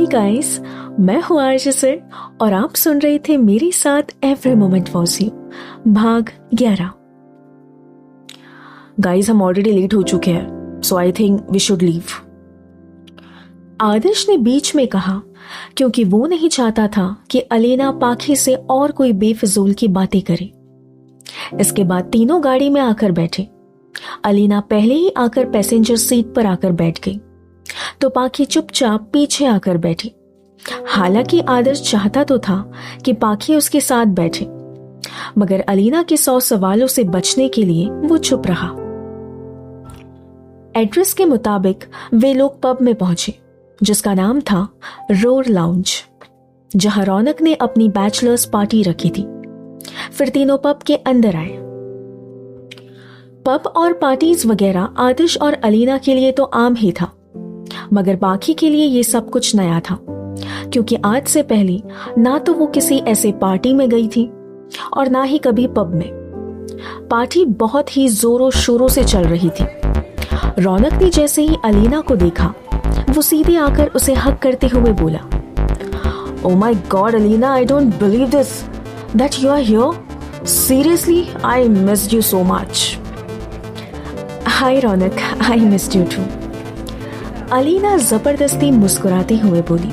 Hi guys, मैं हूँ RJ sir और आप सुन रहे थे मेरे साथ एवरी मोमेंट वॉज यू भाग 11। गाइस, हम ऑलरेडी लेट हो चुके हैं, so I think we should leave. Adarsh ने बीच में कहा, क्योंकि वो नहीं चाहता था कि अलीना पाखी से और कोई बेफिजूल की बातें करे। इसके बाद तीनों गाड़ी में आकर बैठे। अलीना पहले ही आकर पैसेंजर सीट पर आकर बैठ गई, तो पाखी चुपचाप पीछे आकर बैठी। हालांकि आदर्श चाहता तो था कि पाखी उसके साथ बैठे, मगर अलीना के 100 सवालों से बचने के लिए वो चुप रहा। एड्रेस के मुताबिक वे लोग पब में पहुंचे, जिसका नाम था रोर लाउंज, जहां रौनक ने अपनी बैचलर्स पार्टी रखी थी। फिर तीनों पब के अंदर आए। पब और पार्टीज वगैरह आदर्श और अलीना के लिए तो आम ही था, मगर बाकी के लिए ये सब कुछ नया था, क्योंकि आज से पहले ना तो वो किसी ऐसे पार्टी में गई थी और ना ही कभी पब में। पार्टी बहुत ही जोरों शोरों से चल रही थी। रौनक ने जैसे ही अलीना को देखा, वो सीधे आकर उसे हग करते हुए बोला, "Oh my God, Alina, I don't believe this that you are here. Seriously, I missed you so much." Hi Raunak, I missed you too. Alina जबरदस्ती मुस्कुराते हुए बोली।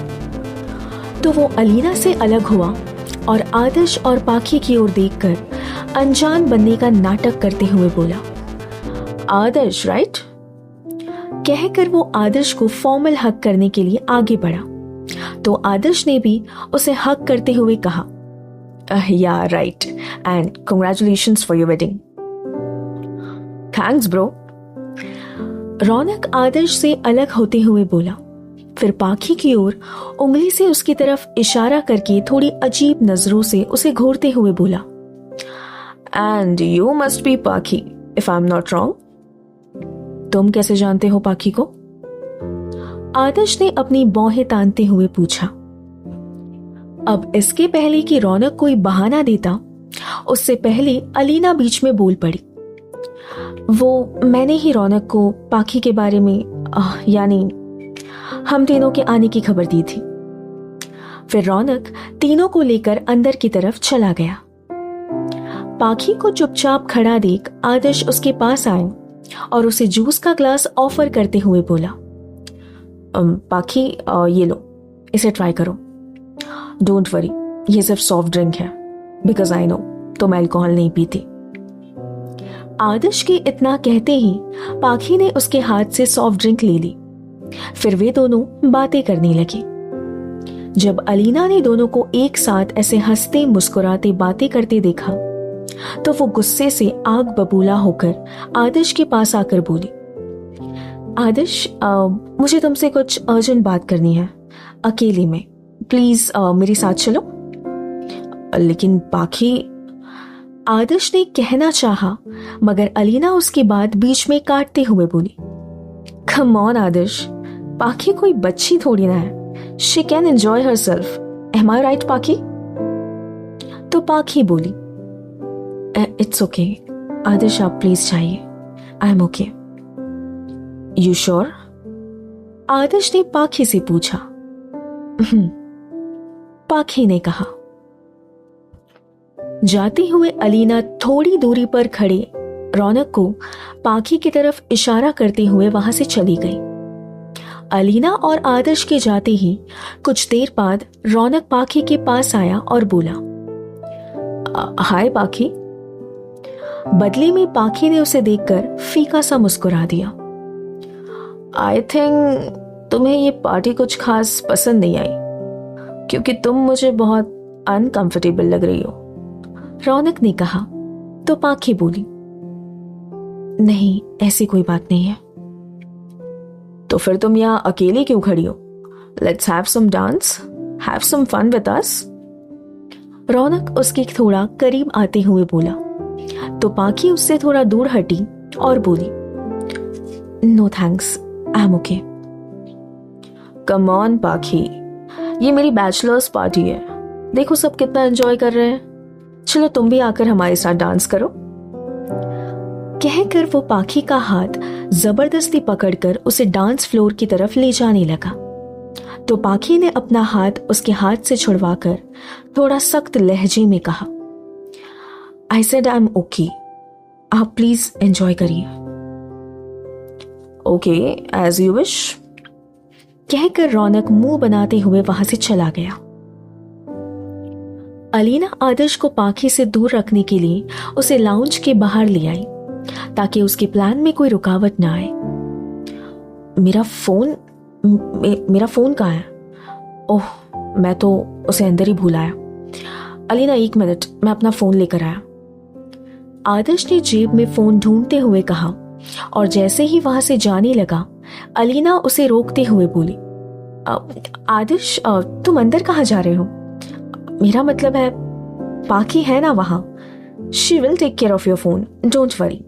तो वो अलीना से अलग हुआ और आदर्श और पाखी की ओर देखकर अनजान बनने का नाटक करते हुए बोला, "आदर्श, राइट?" कहकर वो आदर्श को फॉर्मल हक करने के लिए आगे बढ़ा, तो आदर्श ने भी उसे हक करते हुए कहा, "yeah right, and congratulations for your wedding." "Thanks bro." Raunak Adarsh से अलग होते हुए बोला, फिर पाखी की ओर उंगली से उसकी तरफ इशारा करके थोड़ी अजीब नजरों से उसे घूरते हुए बोला, "एंड यू मस्ट बी पाखी if I am not wrong." "तुम कैसे जानते हो पाखी को?" आदर्श ने अपनी बाहें तानते हुए पूछा। अब इसके पहले कि रौनक कोई बहाना देता, उससे पहले अलीना बीच में बोल पड़ी, "वो मैंने ही रौनक को पाखी के बारे में यानी हम तीनों के आने की खबर दी थी।" फिर रौनक तीनों को लेकर अंदर की तरफ चला गया। पाखी को चुपचाप खड़ा देख आदर्श उसके पास आया और उसे जूस का ग्लास ऑफर करते हुए बोला, "पाखी, ये लो, इसे ट्राई करो। डोंट वरी, ये सिर्फ सॉफ्ट ड्रिंक है, बिकॉज आई नो तुम अल्कोहल नहीं पीती।" आदर्श के इतना कहते ही पाखी ने उसके हाथ से सॉफ्ट ड्रिंक ले ली। फिर वे दोनों बातें करने लगे। जब अलीना ने दोनों को एक साथ ऐसे हंसते मुस्कुराते बातें करते देखा, तो वो गुस्से से आग बबूला होकर आदर्श के पास आकर बोली, "आदर्श, मुझे तुमसे कुछ अर्जेंट बात करनी है, अकेले में। प्लीज मेरे साथ चलो।" "लेकिन पाखी," आदर्श ने कहना चाहा, मगर अलीना उसकी बात बीच में काटते हुए बोली, "कम ऑन आदर्श, पाखी कोई बच्ची थोड़ी ना है। She can enjoy herself. Am I right Pakhi?" तो पाखी बोली, "इट्स ओके आदर्श, आप प्लीज जाइए, I am okay." "You sure?" Adarsh ने पाखी से पूछा। पाखी ने कहा। जाते हुए अलीना थोड़ी दूरी पर खड़े रौनक को पाखी की तरफ इशारा करते हुए वहां से चली गई। अलीना और आदर्श के जाते ही कुछ देर बाद रौनक पाखी के पास आया और बोला, "हाय पाखी।" बदले में पाखी ने उसे देखकर फीका सा मुस्कुरा दिया। "आई थिंक तुम्हें ये पार्टी कुछ खास पसंद नहीं आई, क्योंकि तुम मुझे बहुत अनकंफर्टेबल लग रही हो," रौनक ने कहा। तो पाखी बोली, "नहीं, ऐसी कोई बात नहीं है।" "तो फिर तुम यहाँ अकेले क्यों खड़ी हो? Let's have some dance, have some fun with us." Raunak उसके थोड़ा करीब आते हुए बोला, तो पाखी उससे थोड़ा दूर हटी और बोली, "no thanks, I am okay." "Come on Pakhi, ये मेरी बैचलर्स पार्टी है, देखो सब कितना एंजॉय कर रहे हैं। चलो तुम भी आकर हमारे साथ डांस करो।" कहकर वो पाखी का हाथ जबरदस्ती पकड़कर उसे डांस फ्लोर की तरफ ले जाने लगा। तो पाखी ने अपना हाथ उसके हाथ से छुड़वाकर थोड़ा सख्त लहजे में कहा, I said I am okay, आप प्लीज एंजॉय करिए। ओके, एज यू विश, कहकर रौनक मुंह बनाते हुए वहां से चला गया। अलीना आदर्श को पाखी से दूर रखने के लिए उसे लाउंज के बाहर ले आई ताकि उसके प्लान में कोई रुकावट ना आए। मेरा फोन कहाँ है? ओह, मैं तो उसे अंदर ही भूल आया। अलीना, 1 मिनट, मैं अपना फोन लेकर आया। आदर्श ने जेब में फोन ढूंढते हुए कहा और जैसे ही वहां से जाने लगा, अलीना उसे रोकते हुए बोली, आदर्श, तुम अंदर कहाँ जा रहे हो? मेरा मतलब है, पाखी है ना वहां, she will take care of your phone, don't worry.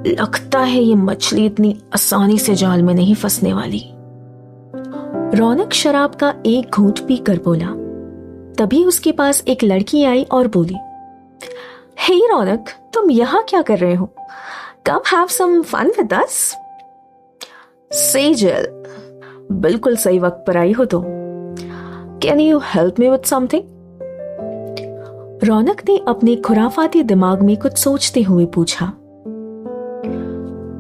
लगता है ये मछली इतनी आसानी से जाल में नहीं फंसने वाली। रौनक शराब का एक घूंट पीकर बोला। तभी उसके पास एक लड़की आई और बोली, हे रौनक, तुम यहाँ क्या कर रहे हो? Come have some fun with us. Sejal, बिल्कुल सही वक्त पर आई हो तुम। Can you help me with something? Raunak ने अपने खुराफाती दिमाग में कुछ सोचते हुए पूछा।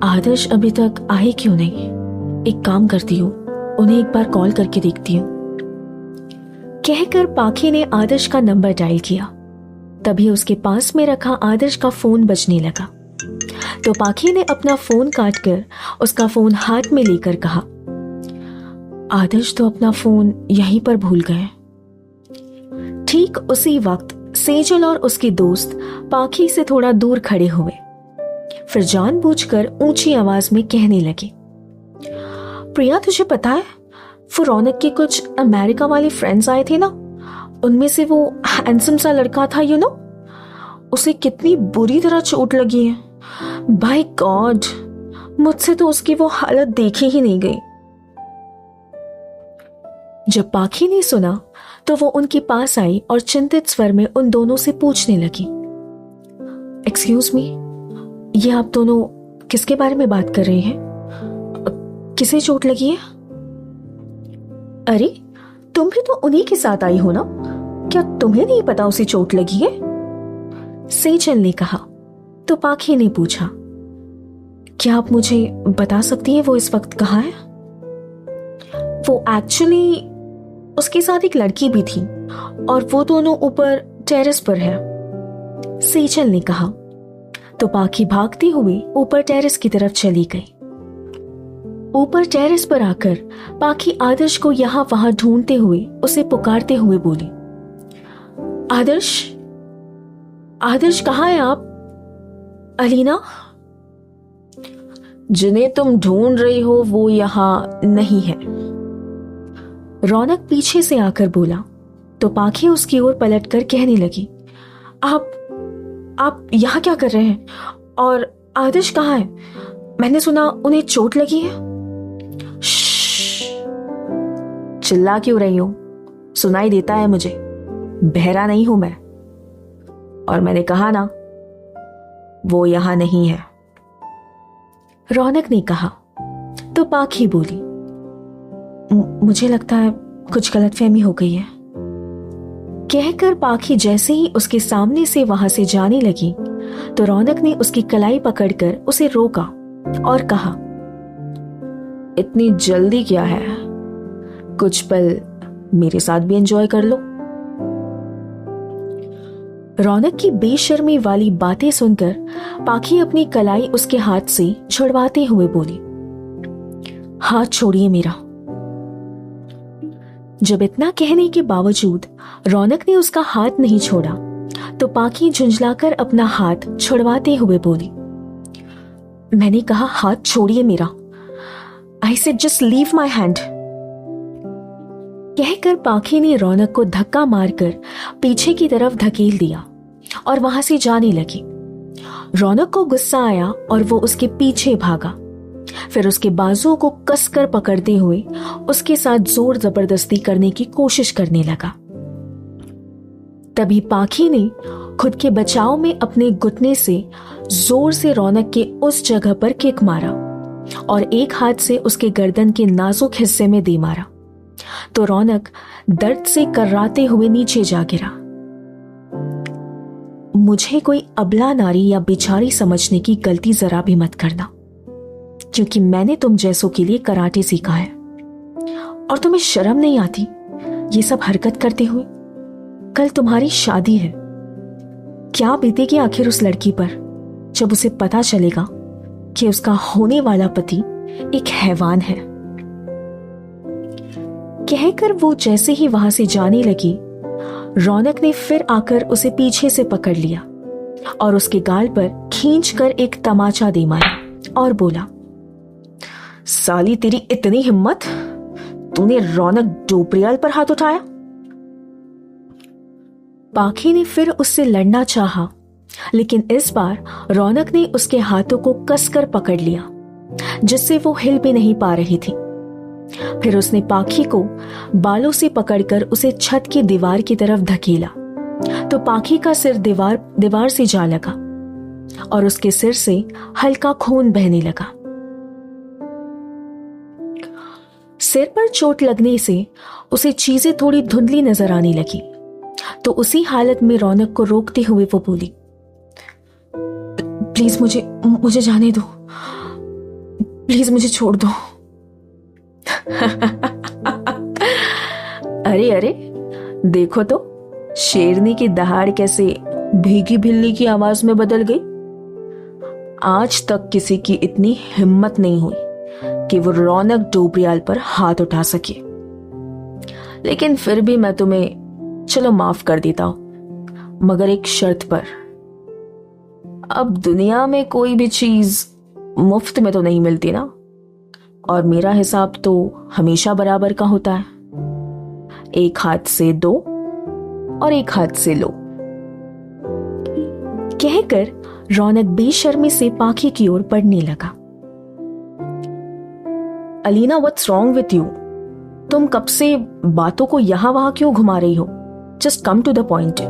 आदर्श अभी तक आए क्यों नहीं? एक काम करती हूँ, उन्हें एक बार कॉल करके देखती हूँ, कहकर पाखी ने आदर्श का नंबर डायल किया। तभी उसके पास में रखा आदर्श का फोन बजने लगा तो पाखी ने अपना फोन काटकर उसका फोन हाथ में लेकर कहा, आदर्श तो अपना फोन यहीं पर भूल गए। ठीक उसी वक्त सेजल और उसके दोस्त पाखी से थोड़ा दूर खड़े हुए, फिर जानबूझकर ऊंची आवाज में कहने लगे, प्रिया, तुझे पता है वो रौनक के कुछ अमेरिका वाले फ्रेंड्स आए थे ना, उनमें से वो हैंडसम सा लड़का था, यू नो, उसे कितनी बुरी तरह चोट लगी है। बाय गॉड, मुझसे तो उसकी वो हालत देखी ही नहीं गई। जब पाखी ने सुना तो वो उनके पास आई और चिंतित स्वर में उन दोनों से पूछने लगी, एक्सक्यूज मी, ये आप दोनों किसके बारे में बात कर रहे हैं? किसे चोट लगी है? अरे, तुम भी तो उन्हीं के साथ आई हो ना, क्या तुम्हें नहीं पता उसे चोट लगी है? सेजल ने कहा। तो पाखी ने पूछा, क्या आप मुझे बता सकती हैं वो इस वक्त कहाँ है? वो एक्चुअली, उसके साथ एक लड़की भी थी और वो दोनों ऊपर टेरेस पर है, सेजल ने कहा। तो पाखी भागते हुए ऊपर टेरेस की तरफ चली गई। ऊपर टेरेस पर आकर पाखी आदर्श को यहां वहां ढूंढते हुए उसे पुकारते हुए बोली, आदर्श, आदर्श कहाँ है आप? अलीना, जिन्हें तुम ढूंढ रही हो वो यहां नहीं है, रौनक पीछे से आकर बोला। तो पाखी उसकी ओर पलटकर कहने लगी, आप यहां क्या कर रहे हैं? और आदर्श कहाँ है? मैंने सुना उन्हें चोट लगी है। चिल्ला क्यों रही हो? सुनाई देता है मुझे, बहरा नहीं हूं मैं। और मैंने कहा ना, वो यहां नहीं है, रौनक ने कहा। तो पाखी बोली, मुझे लगता है कुछ गलतफहमी हो गई है, कहकर पाखी जैसे ही उसके सामने से वहां से जाने लगी तो रौनक ने उसकी कलाई पकड़कर उसे रोका और कहा, इतनी जल्दी क्या है, कुछ पल मेरे साथ भी एंजॉय कर लो। रौनक की बेशर्मी वाली बातें सुनकर पाखी अपनी कलाई उसके हाथ से छुड़वाते हुए बोली, हाथ छोड़िए मेरा। जब इतना कहने के बावजूद रौनक ने उसका हाथ नहीं छोड़ा तो पाखी झुंझलाकर अपना हाथ छुड़वाते हुए बोली, मैंने कहा हाथ छोड़िए मेरा, I said just leave my hand. कहकर पाखी ने रौनक को धक्का मारकर पीछे की तरफ धकेल दिया और वहां से जाने लगी। रौनक को गुस्सा आया और वो उसके पीछे भागा, फिर उसके बाजुओं को कसकर पकड़ते हुए उसके साथ जोर जबरदस्ती करने की कोशिश करने लगा। तभी पाखी ने खुद के बचाव में अपने घुटने से जोर से रौनक के उस जगह पर किक मारा और एक हाथ से उसके गर्दन के नाजुक हिस्से में दे मारा तो रौनक दर्द से कर्राते हुए नीचे जा गिरा। मुझे कोई अबला नारी या बेचारी समझने की गलती जरा भी मत करना, क्योंकि मैंने तुम जैसों के लिए कराटे सीखा है। और तुम्हें शर्म नहीं आती ये सब हरकत करते हुए? कल तुम्हारी शादी है। क्या बीतेगी आखिर उस लड़की पर जब उसे पता चलेगा कि उसका होने वाला पति एक हैवान है। कहकर वो जैसे ही वहां से जाने लगी, रौनक ने फिर आकर उसे पीछे से पकड़ लिया और उसके गाल पर खींचकर एक तमाचा दे मारा और बोला, साली तेरी इतनी हिम्मत, तूने रौनक डोबरियाल पर हाथ उठाया? पाखी ने फिर उससे लड़ना चाहा, लेकिन इस बार रौनक ने उसके हाथों को कसकर पकड़ लिया, जिससे वो हिल भी नहीं पा रही थी। फिर उसने पाखी को बालों से पकड़कर उसे छत की दीवार की तरफ धकेला, तो पाखी का सिर दीवार से जा लगा और उसके सिर से हल्का खून बहने लगा। सिर पर चोट लगने से उसे चीजें थोड़ी धुंधली नजर आने लगी, तो उसी हालत में रौनक को रोकते हुए वो बोली, प्लीज मुझे जाने दो, प्लीज मुझे छोड़ दो। अरे अरे, देखो तो शेरनी की दहाड़ कैसे भीगी बिल्ली की आवाज में बदल गई। आज तक किसी की इतनी हिम्मत नहीं हुई कि वो रौनक डोबरियाल पर हाथ उठा सके। लेकिन फिर भी मैं तुम्हें चलो माफ कर देता हूं, मगर एक शर्त पर। अब दुनिया में कोई भी चीज मुफ्त में तो नहीं मिलती ना, और मेरा हिसाब तो हमेशा बराबर का होता है। एक हाथ से दो और एक हाथ से लो। कहकर रौनक बेशर्मी से पाखी की ओर बढ़ने लगा। Alina, what's wrong with you? तुम कब से बातों को यहां वहां क्यों घुमा रही हो? Just come to the point.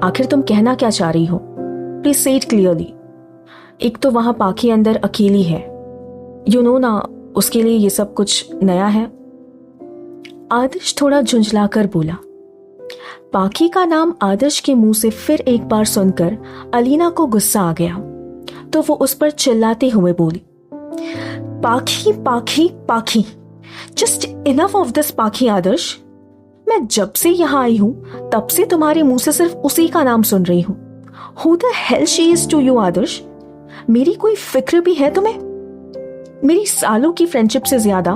आखिर तुम कहना क्या चाह रही हो? प्लीज से इट क्लियरली। एक तो वहां पाखी अंदर अकेली है, यू नो ना, उसके लिए ये सब कुछ नया है। आदर्श थोड़ा झुंझलाकर बोला। पाखी का नाम आदर्श के मुंह से फिर एक बार सुनकर अलीना को गुस्सा आ गया, तो वो उस पर चिल्लाते हुए बोली, पाखी पाखी पाखी, जस्ट इनफ ऑफ दिस पाखी आदर्श। मैं जब से यहां आई हूं तब से तुम्हारे मुंह से सिर्फ उसी का नाम सुन रही हूं। Who the hell she is to you आदर्श? मेरी कोई फिक्र भी है तुम्हें? मेरी सालों की फ्रेंडशिप से ज्यादा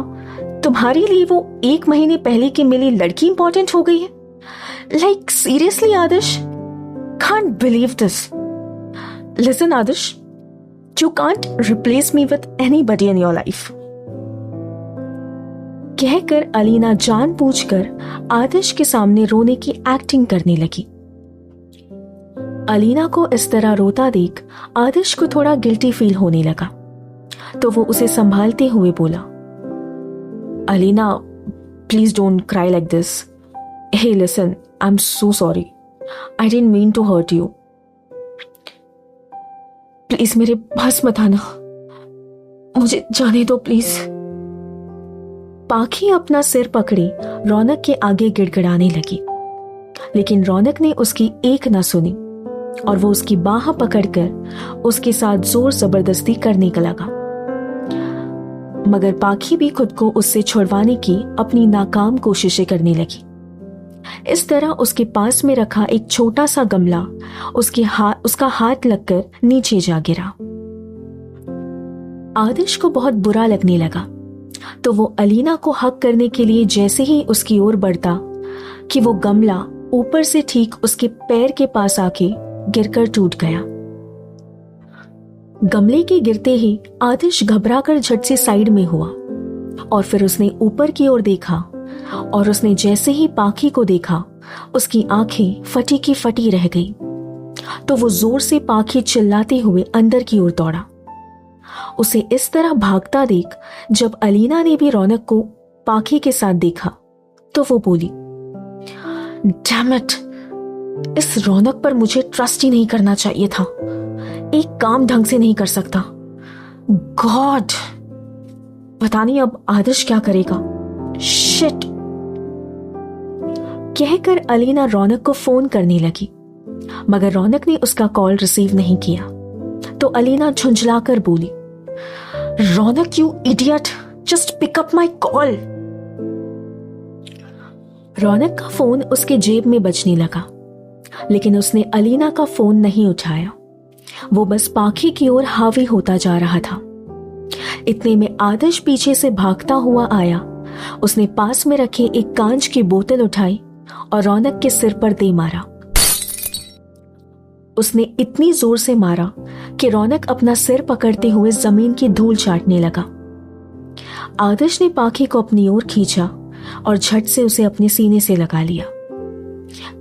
तुम्हारे लिए वो 1 महीने पहले की मिली लड़की इंपॉर्टेंट हो गई है? Like seriously Adarsh? Can't believe this. Listen Adarsh, you can't replace me with anybody in your life. कहकर अलीना जानबूझकर आदर्श के सामने रोने की एक्टिंग करने लगी। अलीना को इस तरह रोता देख आदर्श को थोड़ा गिल्टी फील होने लगा, तो वो उसे संभालते हुए बोला, Alina, please don't cry like this. Hey listen, I am so sorry, I didn't mean to hurt you. Please मेरे पास मत आना, मुझे जाने दो प्लीज। पाखी अपना सिर पकड़े रौनक के आगे गिड़गिड़ाने लगी, लेकिन रौनक ने उसकी एक न सुनी और वो उसकी बाह पकड़कर उसके साथ जोर जबरदस्ती करने का लगा। मगर पाखी भी खुद को उससे छुड़वाने की अपनी नाकाम कोशिशें करने लगी। इस तरह उसके पास में रखा एक छोटा सा गमला उसका हाथ लगकर नीचे जा गिरा। आदर्श को बहुत बुरा लगने लगा, तो वो अलीना को हक करने के लिए जैसे ही उसकी ओर बढ़ता कि वो गमला ऊपर से ठीक उसके पैर के पास आके गिरकर टूट गया। गमले के गिरते ही आदर्श घबराकर झट से साइड में हुआ और फिर उसने ऊपर की ओर देखा, और उसने जैसे ही पाखी को देखा उसकी आंखें फटी की फटी रह गई। तो वो जोर से पाखी चिल्लाते हुए अंदर की ओर दौड़ा। उसे इस तरह भागता देख जब अलीना ने भी रौनक को पाखी के साथ देखा, तो वो बोली, डैम इट, इस रौनक पर मुझे ट्रस्ट ही नहीं करना चाहिए था। एक काम ढंग से नहीं कर सकता। गॉड, पता नहीं अब आदर्श क्या करेगा। शिट, कहकर अलीना रौनक को फोन करने लगी, मगर रौनक ने उसका कॉल रिसीव नहीं किया। तो अलीना झुंझलाकर बोली, Raunak you idiot, just pick up my call. Raunak का फोन उसके जेब में बजने लगा, लेकिन उसने अलीना का फोन नहीं उठाया। वो बस पाखी की ओर हावी होता जा रहा था। इतने में आदर्श पीछे से भागता हुआ आया। उसने पास में रखे एक कांच की बोतल उठाई और रौनक के सिर पर दे मारा। उसने इतनी जोर से मारा कि रौनक अपना सिर पकड़ते हुए जमीन की धूल चाटने लगा। आदर्श ने पाखी को अपनी ओर खींचा और झट से उसे अपने सीने से लगा लिया।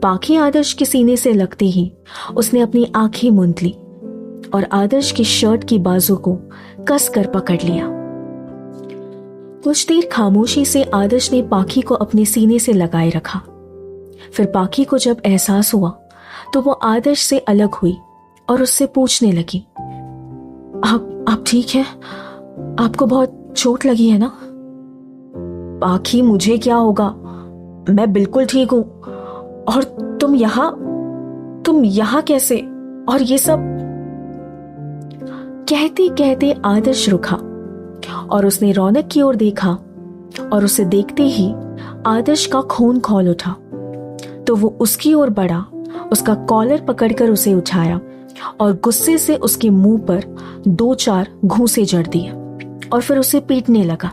पाखी आदर्श के सीने से लगते ही उसने अपनी आंखें मूंद ली और आदर्श की शर्ट की बाजू को कस कर पकड़ लिया। कुछ देर खामोशी से आदर्श ने पाखी को अपने सीने से लगाए रखा। फिर पाखी को जब एहसास हुआ तो वो आदर्श से अलग हुई और उससे पूछने लगी, आप ठीक हैं? आपको बहुत चोट लगी है ना? पाखी, मुझे क्या होगा, मैं बिल्कुल ठीक हूं। और तुम यहां कैसे? और ये सब? कहते कहते आदर्श रुका और उसने रौनक की ओर देखा और उसे देखते ही आदर्श का खून खौल उठा। तो वो उसकी ओर बढ़ा, उसका कॉलर पकड़कर उसे उठाया और गुस्से से उसके मुंह पर 2-4 घूंसे जड़ दिए और फिर उसे पीटने लगा।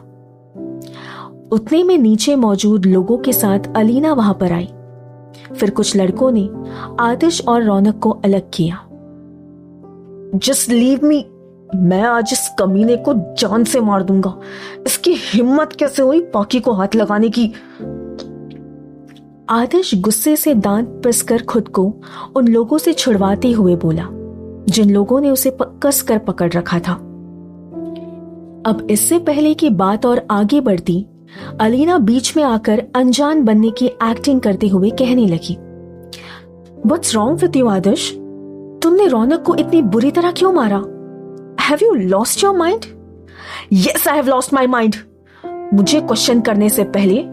उतने में नीचे मौजूद लोगों के साथ अलीना वहां पर आई। फिर कुछ लड़कों ने आतिश और रौनक को अलग किया। जस्ट लीव मी, मैं आज इस कमीने को जान से मार दूंगा। इसकी हिम्मत कैसे हुई पाखी को हाथ लगाने की? आतिश गुस्से से दांत पिसकर खुद को उन लोगों से छुड़वाते हुए बोला जिन लोगों ने उसे कस कर पकड़ रखा था। अब इससे पहले कि बात और आगे बढ़ती, अलीना बीच में आकर अनजान बनने की एक्टिंग करते हुए कहने लगी, What's wrong with you, आदर्श? तुमने रौनक को इतनी बुरी तरह क्यों मारा? Have you lost your mind? Yes, I have lost my mind. मुझे क्वेश्चन करने से पहले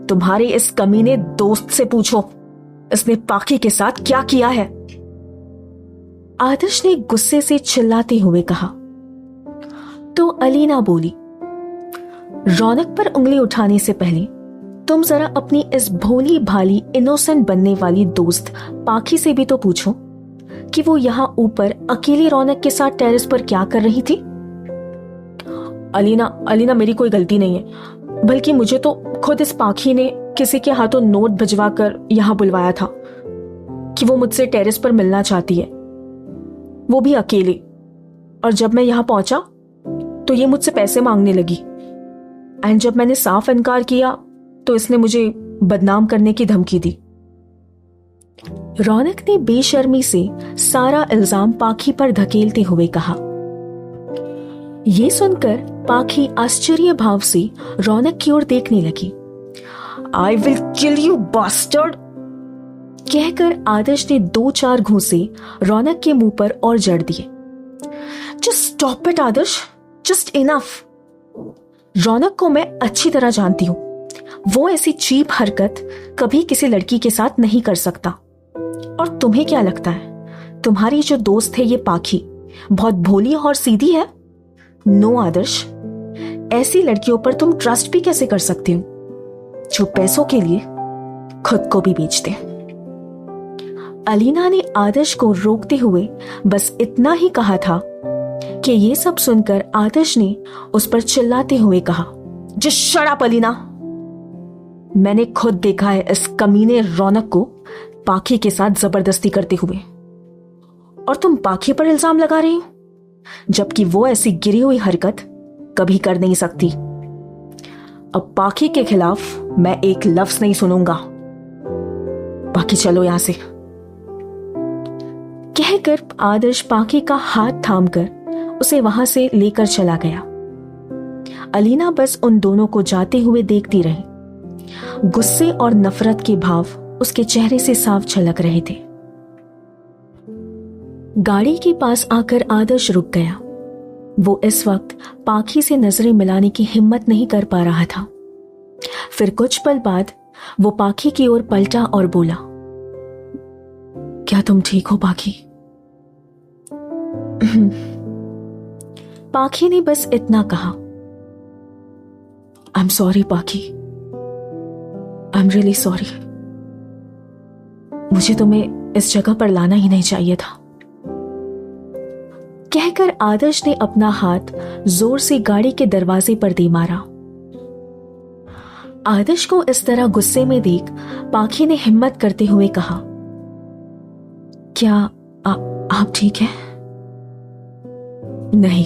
तुम्हारे इस कमीने दोस्त से पूछो, इसने पाखी के साथ क्या किया है? आदर्श ने गुस्से से चिल्लाते हुए कहा। तो अलीना बोली, रौनक पर उंगली उठाने से पहले तुम जरा अपनी इस भोली भाली इनोसेंट बनने वाली दोस्त पाखी से भी तो पूछो कि वो यहां ऊपर अकेली रौनक के साथ टेरेस पर क्या कर रही थी। अलीना मेरी कोई गलती नहीं है, बल्कि मुझे तो खुद इस पाखी ने किसी के हाथों नोट भिजवा कर यहां बुलवाया था कि वो मुझसे टेरेस पर मिलना चाहती है, वो भी अकेले। और जब मैं यहां पहुंचा तो ये मुझसे पैसे मांगने लगी, एंड जब मैंने साफ इनकार किया तो इसने मुझे बदनाम करने की धमकी दी। रौनक ने बेशर्मी से सारा इल्जाम पाखी पर धकेलते हुए कहा। यह सुनकर पाखी आश्चर्य भाव से रौनक की ओर देखने लगी। I will kill you bastard, कहकर आदर्श ने 2-4 घूंसे रौनक के मुंह पर और जड़ दिए। Just stop it Adarsh, just enough. Raunak को मैं अच्छी तरह जानती हूं, वो ऐसी चीप हरकत कभी किसी लड़की के साथ नहीं कर सकता। और तुम्हें क्या लगता है तुम्हारी जो दोस्त है ये पाखी बहुत भोली और सीधी है? नो आदर्श, ऐसी लड़कियों पर तुम ट्रस्ट भी कैसे कर सकती हो जो पैसों के लिए खुद को भी बेचते हैं? अलीना ने आदर्श को रोकते हुए बस इतना ही कहा था कि ये सब सुनकर आदर्श ने उस पर चिल्लाते हुए कहा, जस्ट शट अप अलीना। मैंने खुद देखा है इस कमीने रौनक को पाखी के साथ जबरदस्ती करते हुए, और तुम पाखी पर इल्जाम लगा रही हो, जबकि वो ऐसी गिरी हुई हरकत कभी कर नहीं सकती। अब पाखी के खिलाफ मैं एक लफ्ज नहीं सुनूंगा। बाकी चलो यहां से। कहकर आदर्श पाखी का हाथ थामकर उसे वहां से लेकर चला गया। अलीना बस उन दोनों को जाते हुए देखती रही। गुस्से और नफरत के भाव उसके चेहरे से साफ झलक रहे थे। गाड़ी के पास आकर आदर्श रुक गया। वो इस वक्त पाखी से नजरें मिलाने की हिम्मत नहीं कर पा रहा था। फिर कुछ पल बाद वो पाखी की ओर पलटा और बोला, क्या तुम ठीक हो पाखी? पाखी ने बस इतना कहा, आई एम सॉरी पाखी, आई एम रियली सॉरी। मुझे तुम्हें इस जगह पर लाना ही नहीं चाहिए था। कहकर आदर्श ने अपना हाथ जोर से गाड़ी के दरवाजे पर दे मारा। आदर्श को इस तरह गुस्से में देख पाखी ने हिम्मत करते हुए कहा, क्या आप ठीक हैं? नहीं।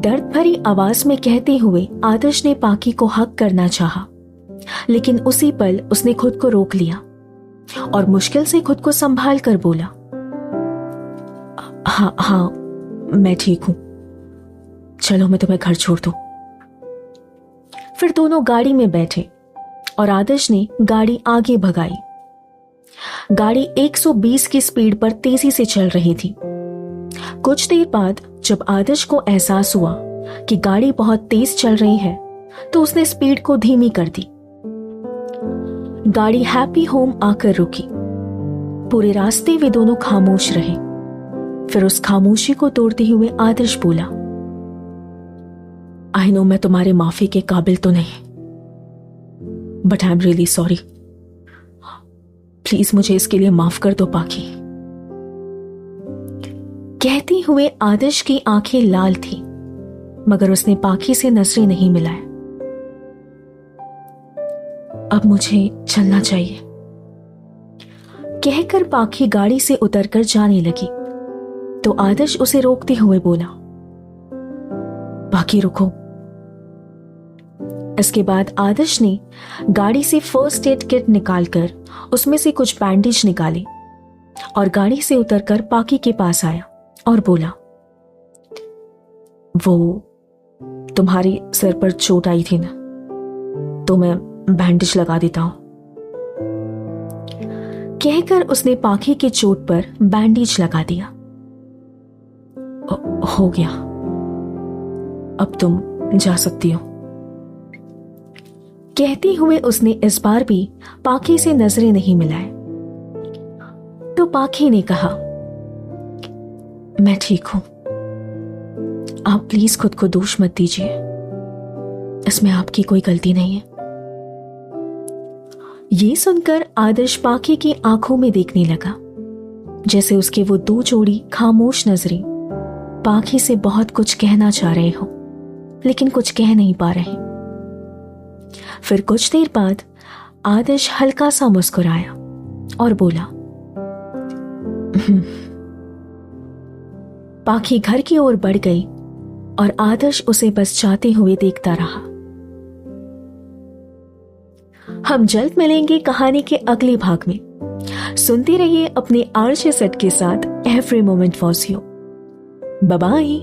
दर्द भरी आवाज में कहते हुए आदर्श ने पाखी को हक करना चाहा, लेकिन उसी पल उसने खुद को रोक लिया और मुश्किल से खुद को संभाल कर बोला, हाँ मैं ठीक हूं, चलो मैं तुम्हें घर छोड़ दूं। फिर दोनों गाड़ी में बैठे और आदर्श ने गाड़ी आगे भगाई। गाड़ी 120 की स्पीड पर तेजी से चल रही थी। कुछ देर बाद जब आदर्श को एहसास हुआ कि गाड़ी बहुत तेज चल रही है तो उसने स्पीड को धीमी कर दी। गाड़ी हैप्पी होम आकर रुकी। पूरे रास्ते वे दोनों खामोश रहे। फिर उस खामोशी को तोड़ते हुए आदर्श बोला, आई नो मैं तुम्हारे माफी के काबिल तो नहीं, but I am really sorry. Please मुझे इसके लिए माफ कर दो पाखी। कहते हुए आदर्श की आंखें लाल थी, मगर उसने पाखी से नजरें नहीं मिलाए। अब मुझे चलना चाहिए, कहकर पाखी गाड़ी से उतरकर जाने लगी तो आदर्श उसे रोकते हुए बोला, पाखी रुको। इसके बाद आदर्श ने गाड़ी से फर्स्ट एड किट निकालकर उसमें से कुछ बैंडेज निकाले और गाड़ी से उतरकर पाखी के पास आया और बोला, वो तुम्हारी सिर पर चोट आई थी ना, तो मैं बैंडेज लगा देता हूं। कहकर उसने पाखी के चोट पर बैंडेज लगा दिया। हो गया, अब तुम जा सकती हो। कहते हुए उसने इस बार भी पाखी से नजरें नहीं मिलाए तो पाखी ने कहा, मैं ठीक हूं, आप प्लीज खुद को दोष मत दीजिए, इसमें आपकी कोई गलती नहीं है। ये सुनकर आदर्श पाखी की आंखों में देखने लगा, जैसे उसके वो दो जोड़ी खामोश नजरें पाखी से बहुत कुछ कहना चाह रहे हो, लेकिन कुछ कह नहीं पा रहे। फिर कुछ देर बाद आदर्श हल्का सा मुस्कुराया और बोला, पाखी घर की ओर बढ़ गई और आदर्श उसे बस जाते हुए देखता रहा। हम जल्द मिलेंगे कहानी के अगले भाग में। सुनते रहिए अपने आरजे सेट के साथ every moment was you. Bye bye.